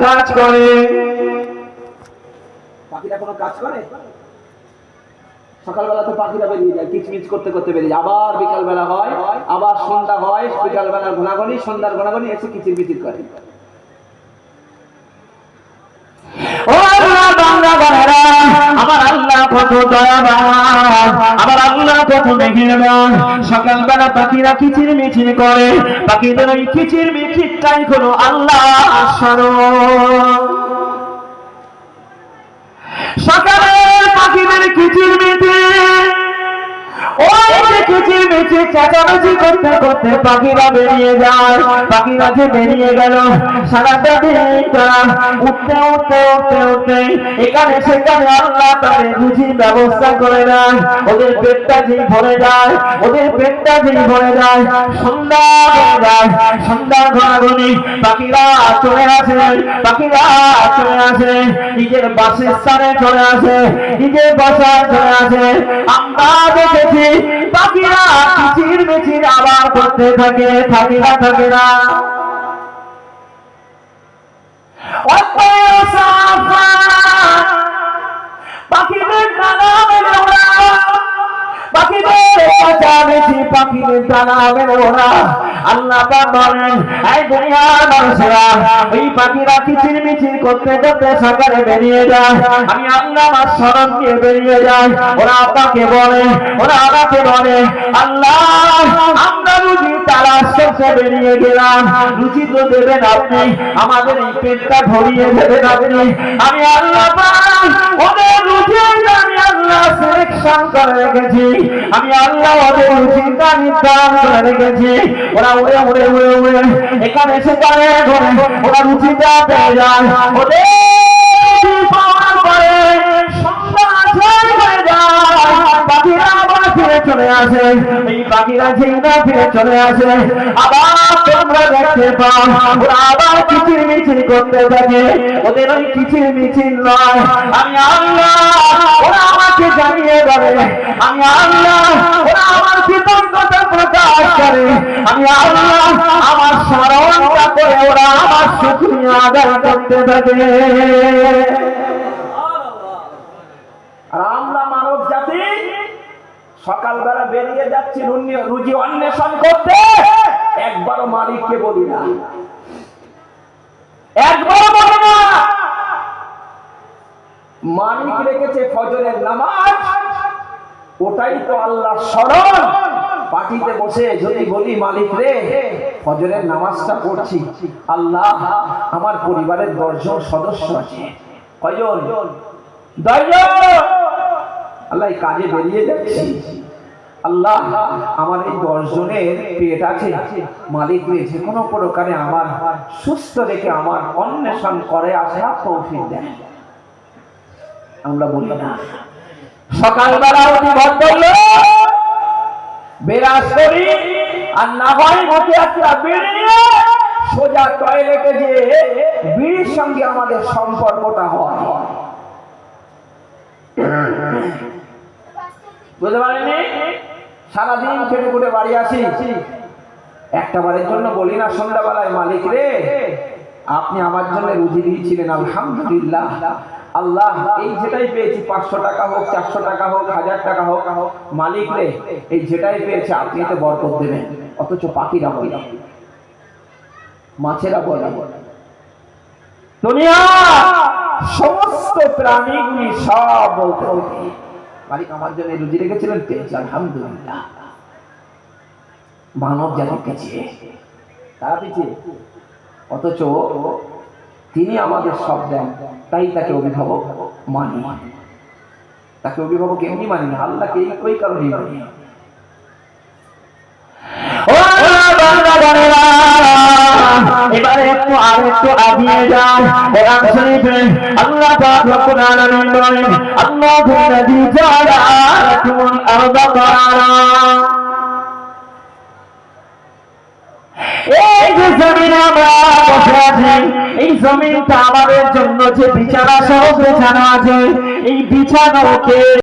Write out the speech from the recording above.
কাজ করে। পাখিরা কোনো কাজ করে? সকালবেলা তো পাখিরা বেরিয়ে যায়, কিচমিচ করতে করতে বেরিয়ে যায়, আবার বিকালবেলা হয়, আবার সন্ধ্যা হয়, বিকালবেলার ঘোনাঘনি, সন্ধ্যার ঘোনাঘনি এসে কিচির মিচির করে। আমার আল্লাহ কত দয়াবান, আমার আল্লাহ কত মেহেরবান। সকালবেলা পাখিরা কিচির মিচির করে, পাখিদের ওই কিচির মিচিরটাই হলো আল্লাহ স্মরণ। সকালে পাখিদের কিচির মিচির, ওই যে কিচির মিচির চেঁচামেচি করতে করতে পাখিরা বেরিয়ে যায়। পাখিরা যে বেরিয়ে গেল, সারাটা দিন তারা উঠতে উঠতে উঠতে উঠতে এখানে সেখানে আল্লাহ তাদের রুজির ব্যবস্থা করে দেয়। ওদের পেটটা যেই ভরে যায়, ওদের পেটটা যেই ভরে যায়, সন্ধ্যা হয়ে যায়, সন্ধ্যা ঘনাঘনি পাখিরা চলে আসে, পাখিরা চলে আসে নিজের বাসস্থানে চলে আসে, নিজের বাসায় চলে আসে। আমরা দেখেছি পাখিরা কিচির মিচির আবার করতে থাকে, থাকিরা থাকে না। পাখিদের ডানা মেলে ওরা, পাখিদের চেঁচামেচি, পাখিদের ডানা মেলে ওরা। আল্লাহ পাক বলেন, এই দুনিয়ার মানুষেরা, ওই পাখিরা কিচির মিচির করতে করতে সকালে বেরিয়ে যায়, আমি আল্লাহ আমার স্মরণ দিয়ে বেরিয়ে যাই। ওরা আমাকে বলে, ওরা আমাকে বলে, আল্লাহ আমরা রুজি তালাশ করতে বেরিয়ে গেলাম, রুজি তো দেবেন আপনি, আমাদের এই পেটটা ভরিয়ে দেবেন আপনি। আমি আল্লাহ পাক ওদের রুজি আমি আল্লাহ সিলেকশন করে রেখেছি, আমি আল্লাহ ওদের রুজিটা নির্ধারণ করে রেখেছি। ওরা উড়ে উড়ে উড়ে উড়ে এখানে সেখানে ঘুরে ওরা রুচিটা পেয়ে যায়। ওদের পাওয়ার পরে সন্ধ্যা হয়ে যায়, পাখিরা আবার ফিরে চলে আসে। এই পাখিরা ঝিঙ্গা ফিরে চলে আসে, আবার তোমরা দেখতে পাও ওরা আবার কিচির মিচির করতে থাকে। ওদের ওই কিচির মিচির নয়, আমি আল্লাহ ওরা আমাকে জানিয়ে দেবে, আমি আল্লাহ ওরা আমার কৃতজ্ঞতা প্রকাশ করে, আমি আল্লাহ আমার স্মরণটা করে ওরা আমার শুকরিয়া আদায় করতে থাকে। আর আমরা মানব জাতি সকালবেলা বেরিয়ে যাচ্ছি রুজি অন্বেষণ করতে, একবারও মালিককে বলি না, একবারও বলি না। মালিক রেখেছে ফজরের নামাজ, ওটাই তো আল্লাহর স্মরণ। পার্টিতে বসে যদি বলি, মালিক রে ফজরের নামাজটা পড়ছি, আল্লাহ আমার পরিবারের 10 জন সদস্য আছে, কয়জন? 10 জন। আল্লাহ কাজে বেরিয়ে যাচ্ছি, আল্লাহ আমার এই 10 জনের পেট আছে, মালিক রে যে কোনো প্রকারে আমার সুস্থ রেখে আমার অন্বেষণ করে আসা তৌফিক দেন। আমরা বলি না। সকালবেলা অতি ভদ্র বেরাস করি, আর না হয় মুখে একটা বিড়ি নিয়ে সোজা টয়লেটে যে বিড়ির সঙ্গে আমাদের সম্পর্কটা হয়। বুঝতে পারেনি? সারাদিন খেটে খুটে বাড়ি আসি, একটা বারের জন্য বলি না সন্ধ্যাবেলায়, মালিক রে আপনি আমার জন্য রুজি দিয়েছিলেন, আলহামদুলিল্লাহ, আল্লাহ এই যেটাই পেয়েছি, 500 টাকা হোক, 400 টাকা হোক, 1000 টাকা হোক, মালিক রে এই যেটাই পেয়েছে আপনি এতে বরকত দেবেন। অথচ পাখিরা বলে, মাছেরা বলে, দুনিয়া সমস্ত প্রাণীগুলি সব বলতে হবে, মালিক আমার জন্য রুজি রেখেছিলেন, পেয়েছি আলহামদুলিল্লাহ। মানব জাতির কাছে তারা পিছিয়ে, অথচ তিনি আমাদের সব দেন, তাই তাকে অভিভাবক মানি। তাকে অভিভাবক এমনি মানি না, আল্লাহকে ওই কারণেই মানি। এবারে একটু আর একটু আগিয়ে যান, কোরআন শরীফে আল্লাহ পাক রব্বুল আলামিন বলেন, আল্লাহুল্লাযী জাআলা লাকুমুল আরদা কারারা। এই যে জমিনে আমরা বসে আছি, এই জমিনটা আমাদের জন্য যে বিছানা সহ বিছানা আছে, এই বিছানাকে